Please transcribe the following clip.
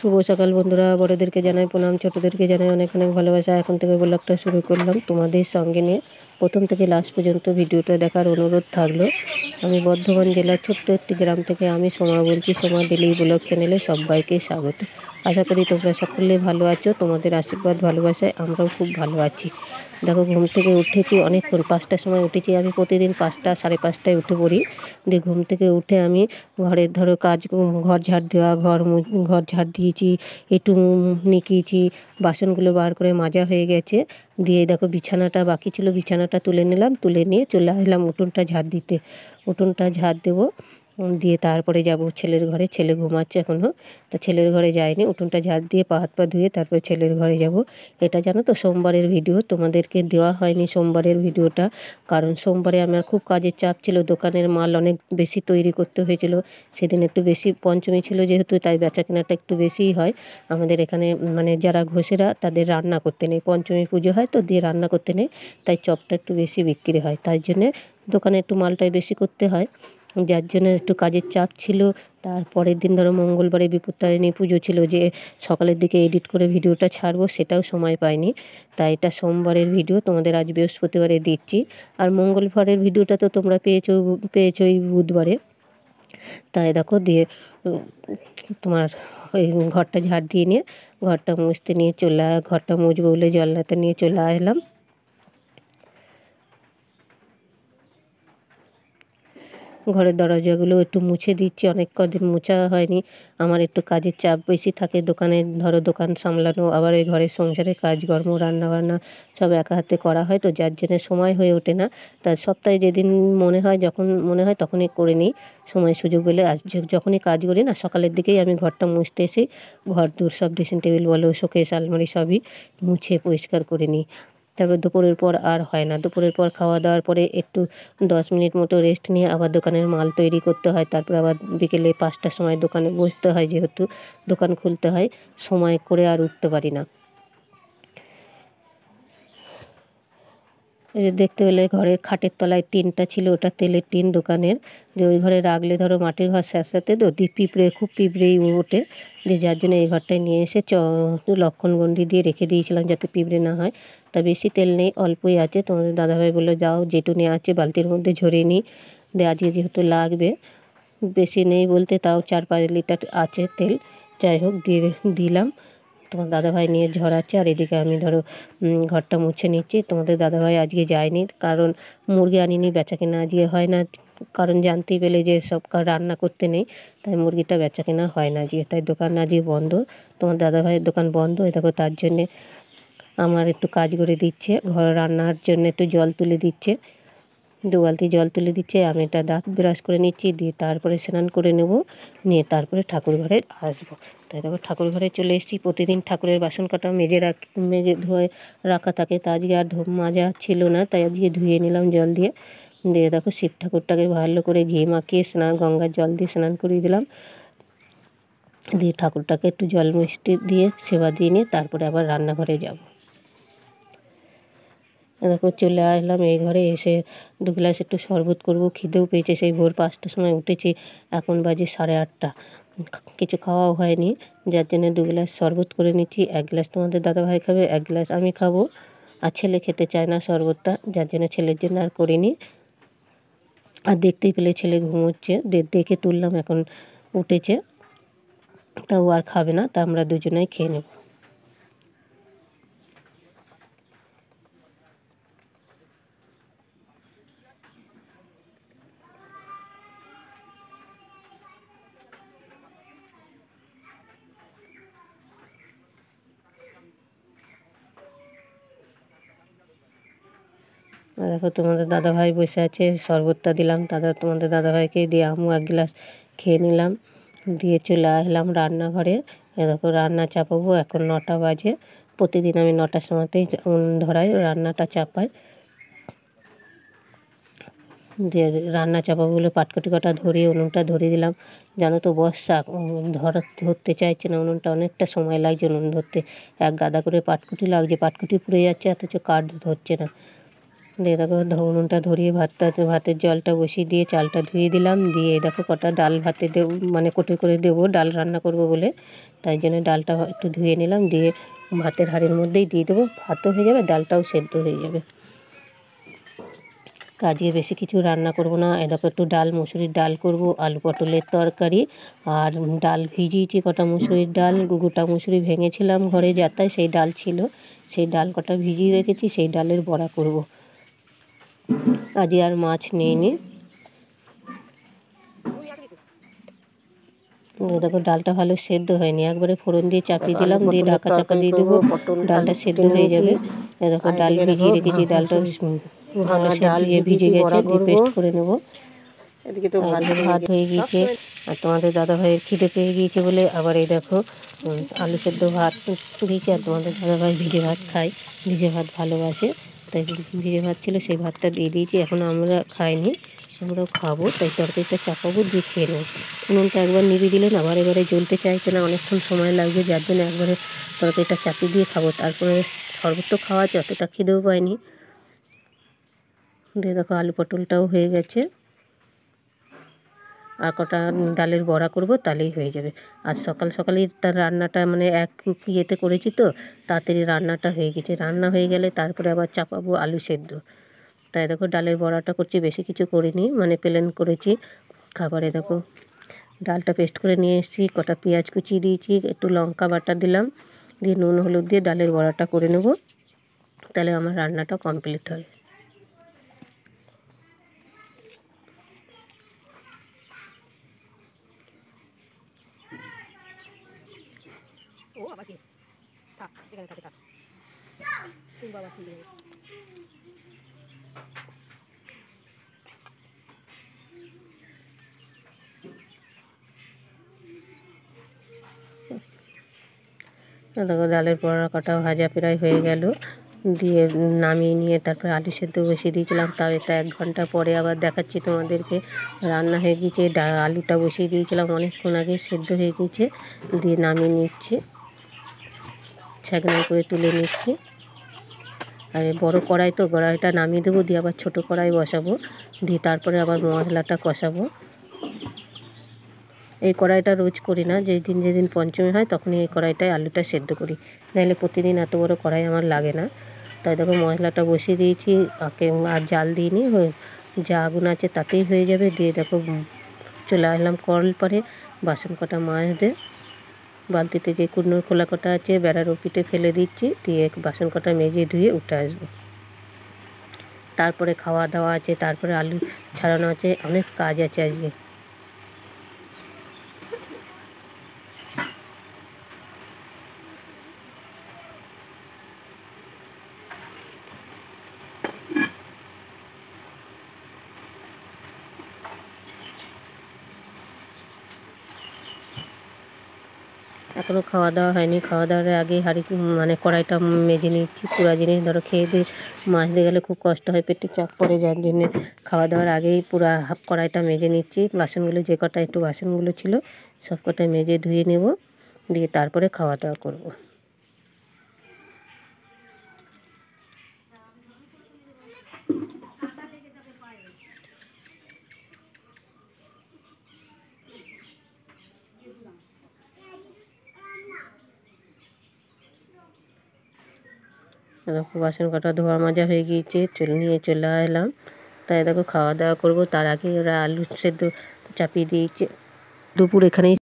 শুভ সকাল বন্ধুরা, বড়দেরকে জানাই প্রণাম, ছোটদেরকে জানাই অনেক অনেক ভালোবাসা। এখন থেকে ব্লগটা শুরু করলাম তোমাদের সঙ্গে নিয়ে। প্রথম থেকে লাস্ট পর্যন্ত ভিডিওটা দেখার অনুরোধ থাকলো। আমি বর্ধমান জেলার ছোট্ট একটি গ্রাম থেকে আমি সোমা বলছি। সোমা ডেইলি ব্লগ চ্যানেলে সবাইকে স্বাগত। আশা করি তোমরা সকলে ভালো আছো। তোমাদের আশীর্বাদ ভালোবাসায় আমরাও খুব ভালো আছি। দেখো, ঘুম থেকে উঠেছি অনেকক্ষণ, 5টার সময় উঠেছি। আমি প্রতিদিন 5টা সাড়ে 5টায় উঠে পড়ি। দিয়ে ঘুম থেকে উঠে আমি ঘরের কাজ, ঘর ঝাড় দেওয়া, ঘর ঝাড় দিয়েছি, একটু নিকিয়েছি, বাসনগুলো বার করে মাজা হয়ে গেছে। দিয়ে দেখো বিছানাটা বাকি ছিল, বিছানাটা তুলে নিলাম, তুলে নিয়ে চলে আসলাম উঠোনটা ঝাড় দিতে। উঠোনটা ঝাড় দেবো, দিয়ে তারপরে যাব ছেলের ঘরে। ছেলে ঘুমাচ্ছে এখনও, তা ছেলের ঘরে যাইনি। উঠোনটা ঝাড় দিয়ে পা হাত পা ধুয়ে তারপরে ছেলের ঘরে যাব। এটা জানো তো সোমবারের ভিডিও, তোমাদেরকে দেওয়া হয়নি সোমবারের ভিডিওটা, কারণ সোমবারে আমার খুব কাজের চাপ ছিল। দোকানের মাল অনেক বেশি তৈরি করতে হয়েছিল। সেদিন একটু বেশি পঞ্চমী ছিল যেহেতু, তাই বেচা কেনাটা একটু বেশিই হয় আমাদের এখানে। মানে যারা ঘষেরা তাদের রান্না করতে নেই, পঞ্চমী পুজো হয় তো, দিয়ে রান্না করতে নেই, তাই চপটা একটু বেশি বিক্রি হয়। তাই জন্যে দোকানে একটু মালটাই বেশি করতে হয়, যার জন্য একটু কাজের চাপ ছিল। তারপরের দিন ধরো মঙ্গলবারে বিপত্তারিণী পুজো ছিল, যে সকালের দিকে এডিট করে ভিডিওটা ছাড়বো, সেটাও সময় পাইনি। তাই এটা সোমবারের ভিডিও, তোমাদের আজ বৃহস্পতিবারে দিচ্ছি। আর মঙ্গলবারের ভিডিওটা তো তোমরা পেয়েছোই বুধবারে। তাই দেখো, দিয়ে তোমার ওই ঘরটা ঝাড় দিয়ে নিয়ে ঘরটা মুছতে নিয়ে ঘরটা মুছবো বলে জল নাতে নিয়ে চলে আসলাম। ঘরের দরজাগুলো একটু মুছে দিচ্ছি, অনেক কদিন মোছা হয়নি। আমার একটু কাজের চাপ বেশি থাকে দোকানে, ধরো দোকান সামলানো, আবার এই ঘরের সংসারে কাজকর্ম, রান্নাবান্না সব একা হাতে করা হয়, তো যার জন্য সময় হয়ে ওঠে না। তা সপ্তাহে যেদিন মনে হয়, যখন মনে হয় তখনই করে নিই, সময় সুযোগ পেলে। যখনই কাজ করি না, সকালের দিকেই আমি ঘরটা মুছতে এসে ঘর দূর সব ড্রেসিং টেবিল বলো, শোকেস আলমারি সবই মুছে পরিষ্কার করে নিই। তারপর দুপুরের পর আর হয় না। দুপুরের পর খাওয়া দাওয়ার পরে একটু 10 মিনিট মতো রেস্ট নিয়ে আবার দোকানের মাল তৈরি করতে হয়। তারপর আবার বিকেলে 5টার সময় দোকানে বসতে হয়, যেহেতু দোকান খুলতে হয়, সময় করে আর উঠতে পারি না। এই যে দেখতে পেলে ঘরের খাটের তলায় টিনটা ছিল, ওটা তেলের টিন দোকানের। যে ওই ঘরে রাখলে ধরো মাটির ঘর স্যাঁতস্যাঁতে তো, খুব পিঁপড়েই ওঠে। যে যার জন্য এই ঘরটায় নিয়ে এসে লক্ষণগণ্ডি দিয়ে রেখে দিয়েছিলাম যাতে পিঁপড়ে না হয়। তা বেশি তেল নেই, অল্পই আছে। তোমাদের দাদাভাই বললো যাও যেটুনি আছে বালতির মধ্যে ঝরিয়ে নিই, দিয়ে আজকে যেহেতু লাগবে। বেশি নেই বলতে তাও 4-5 লিটার আছে তেল। যাই হোক, দিয়ে দিলাম। তোমার দাদাভাই নিয়ে ঝরাচ্ছে, আর এদিকে আমি ধরো ঘরটা মুছে নিচ্ছি। তোমাদের দাদাভাই আজকে যায়নি, কারণ মুরগি আনিনি, বেচাকেনা আজকে হয় না। কারণ জানতেই পেলে যে সব রান্না করতে নেই, তাই মুরগিটা বেচাকেনা হয় না আজকে, তাই দোকান আজকে বন্ধ। তোমার দাদাভাইয়ের দোকান বন্ধ। এই দেখো, তার জন্যে আমার একটু কাজ করে দিচ্ছে, ঘর রান্নার জন্য একটু জল তুলে দিচ্ছে, 2 বালতি জল তুলে দিচ্ছে। আমি এটা দাঁত ব্রাশ করে নিচ্ছি, দিয়ে তারপরে স্নান করে নেব, নিয়ে তারপরে ঠাকুর ঘরে আসবো। তাই দেখো ঠাকুর ঘরে চলে এসেছি। প্রতিদিন ঠাকুরের বাসন কাটা মেজে ধুয়ে রাখা থাকে, তা আজকে আর মাজা ছিল না, তাই আজকে ধুয়ে নিলাম জল দিয়ে। দিয়ে দেখো শিব ঠাকুরটাকে ভালো করে ঘি মাখিয়ে গঙ্গার জল দিয়ে স্নান করিয়ে দিলাম। দিয়ে ঠাকুরটাকে একটু জল মিষ্টি দিয়ে সেবা দিয়ে নিয়ে তারপরে আবার রান্নাঘরে যাব। দেখো চলে আসলাম এই ঘরে। এসে 2 গ্লাস একটু শরবত করব, খিদেও পেয়েছে। সেই ভোর 5টার সময় উঠেছি, এখন বাজে 8:30। কিছু খাওয়াও হয়নি, যার জন্য 2 গ্লাস শরবত করে নিচ্ছি। 1 গ্লাস তোমাদের দাদাভাই খাবে, 1 গ্লাস আমি খাবো। আর ছেলে খেতে চায় না শরবতটা, যার জন্য ছেলের জন্য আর করিনি। আর দেখতেই পেলে ছেলে ঘুমোচ্ছে, দেখে তুললাম, এখন উঠেছে, তাও আর খাবে না, তা আমরা দুজনেই খেয়ে নেব। আর দেখো তোমাদের দাদাভাই বসে আছে, শরবতটা দিলাম তোমাদের দাদাভাইকে, দিয়ে আমিও 1 গ্লাস খেয়ে নিলাম। দিয়ে চলে আসলাম রান্নাঘরে। দেখো রান্না চাপাবো, এখন 9টা বাজে। প্রতিদিন আমি 9টার সময়তেই ধরাই রান্নাটা চাপাই। দিয়ে রান্না চাপাবো বলে পাটকুটি কটা ধরিয়ে উনুনটা ধরিয়ে দিলাম। জানো তো বর্ষা, ধরতে চাইছে না উনুনটা, অনেকটা সময় লাগছে উনুন ধরতে। এক গাদা করে পাটকুটি লাগছে, পাটকুটি পুড়ে যাচ্ছে, অথচ কাঠ ধরছে না। দিয়ে দেখো উনুনটা ধরিয়ে ভাতের জলটা বসিয়ে দিয়ে চালটা ধুয়ে দিলাম। দিয়ে দেখো কটা ডাল ভাতে দেবো, মানে কোটে করে দেবো, ডাল রান্না করব বলে, তাই জন্য ডালটা একটু ধুয়ে নিলাম। দিয়ে ভাতের হাঁড়ির মধ্যেই দিয়ে দেবো, ভাতও হয়ে যাবে, ডালটাও সেদ্ধ হয়ে যাবে। আজকে বেশি কিছু রান্না করব না। এরকম একটু ডাল, মুসুরির ডাল করব, আলু পটলের তরকারি, আর ডাল ভিজিয়েছি কটা মুসুরির ডাল, গোটা মুসুরি ভেঙেছিলাম ঘরে যাতায়, সেই ডাল ছিল, সেই ডাল কটা ভিজিয়ে রেখেছি, সেই ডালের বড়া করব। আজকে আর মাছ নেইনি। দেখো ডালটা ভালো সেদ্ধ হয়নি, একবারে ফোড়ন দিয়ে চাপিয়ে দিলাম, দিয়ে ঢাকা চাপা দিয়ে দেবো, ডালটা সেদ্ধ হয়ে যাবে। দেখো ডাল ভিজিয়ে রেখেছি, ডালটা ভালো ভিজে গেছে, দিয়ে পেস্ট করে নেবো। এদিকে তো ভাত হয়ে গিয়েছে, আর তোমাদের দাদাভাইয়ের খিদে পেয়ে গিয়েছে বলে আবার এই দেখো আলু সেদ্ধ ভাত দিয়েছে। আর তোমাদের দাদাভাই ভিজে ভাত খায়, ভিজে ভাত ভালোবাসে, তাই ভিজে ভাত ছিল, সেই ভাতটা দিয়ে দিয়েছি। এখন আমরা খাইনি, আমরাও খাবো, তাই তরকারিটা চাপাবো, দিয়ে খেয়ে নেবো। উনুনটা একবার নিভিয়ে দিলেন, আবার এবারে জ্বলতে চাইছে না, অনেকক্ষণ সময় লাগবে, যার জন্য একবারে তরকারিটা চাপিয়ে দিয়ে খাবো। তারপরে শরবত তো খাওয়া আছে, অতটা খিদেও পায়নি। দিয়ে দেখো আলু পটলটাও হয়ে গেছে, আর কটা ডালের বড়া করব, তাহলেই হয়ে যাবে। আর সকাল সকালেই তার রান্নাটা মানে এক ইয়েতে করেছি, তো তাড়াতাড়ি রান্নাটা হয়ে গেছে। রান্না হয়ে গেলে তারপরে আবার চাপাবো আলু সেদ্ধ। তাই দেখো ডালের বড়াটা করছি, বেশি কিছু করিনি, মানে প্লেন করেছি খাবারে। দেখো ডালটা পেস্ট করে নিয়ে এসেছি, কটা পেঁয়াজ কুচিয়ে দিয়েছি, একটু লঙ্কা বাটা দিলাম, দিয়ে নুন হলুদ দিয়ে ডালের বড়াটা করে নেব, তাহলে আমার রান্নাটা কমপ্লিট হয়। ও আবার কি থাক, এখানে থাকে থাক, তুমি বাবা খুলে দেবে। দেখো ডালের বড়া কটা ভাজা প্রায় হয়ে গেল, দিয়ে নামিয়ে নিয়ে তারপরে আলু সেদ্ধ বসিয়ে দিয়েছিলাম। তাও এটা 1 ঘন্টা পরে আবার দেখাচ্ছি তোমাদেরকে, রান্না হয়ে গিয়েছে। আলুটা বসিয়ে দিয়েছিলাম অনেকক্ষণ আগে, সেদ্ধ হয়ে গিয়েছে, দিয়ে নামিয়ে নিচ্ছি, ছাঁকনায় করে তুলে নিচ্ছি। আর বড় কড়াই তো, কড়াইটা নামিয়ে দেবো, দিয়ে আবার ছোটো কড়াই বসাবো, দিয়ে তারপরে আবার মশলাটা কষাবো। এই কড়াইটা রোজ করি না, যেদিন পঞ্চমী হয় তখনই এই কড়াইটায় আলুটা সেদ্ধ করি, নাহলে প্রতিদিন এত বড় কড়াই আমার লাগে না। তাই দেখো মশলাটা বসিয়ে দিয়েছি, আর জাল দিইনি, যা আগুন আছে তাতেই হয়ে যাবে। দিয়ে দেখো চলে আসলাম কল পরে, বাসন কটা মাজতে, বালতিতে যে কুড়নোর খোলা কটা আছে বেড়ার ওপিটে ফেলে দিচ্ছি, দিয়ে বাসন কটা মেজে ধুয়ে উঠে আসবো। তারপরে খাওয়া দাওয়া আছে, তারপরে আলু ছাড়ানো আছে, অনেক কাজ আছে আজকে। এখনও খাওয়া দাওয়া হয়নি, খাওয়া দাওয়ার আগেই মানে কড়াইটা মেজে নিচ্ছি। পুরা জিনিস ধরো খেয়ে দিয়ে মাজতে গেলে খুব কষ্ট হয়, পেটে চাপ পড়ে, যার জন্যে খাওয়া দাওয়ার আগেই পুরা কড়াইটা মেজে নিচ্ছি। বাসনগুলো যে কটা একটু বাসনগুলো ছিল সব কটা মেজে ধুয়ে নেব, দিয়ে তারপরে খাওয়া দাওয়া করব। দেখো বাসন কটা ধোয়া মাজা হয়ে গিয়েছে, নিয়ে চলে এলাম। তাই দেখো খাওয়া দাওয়া করব, তার আগে ওরা আলু সেদ্ধ চাপিয়ে দিয়েছে। দুপুর এখানেই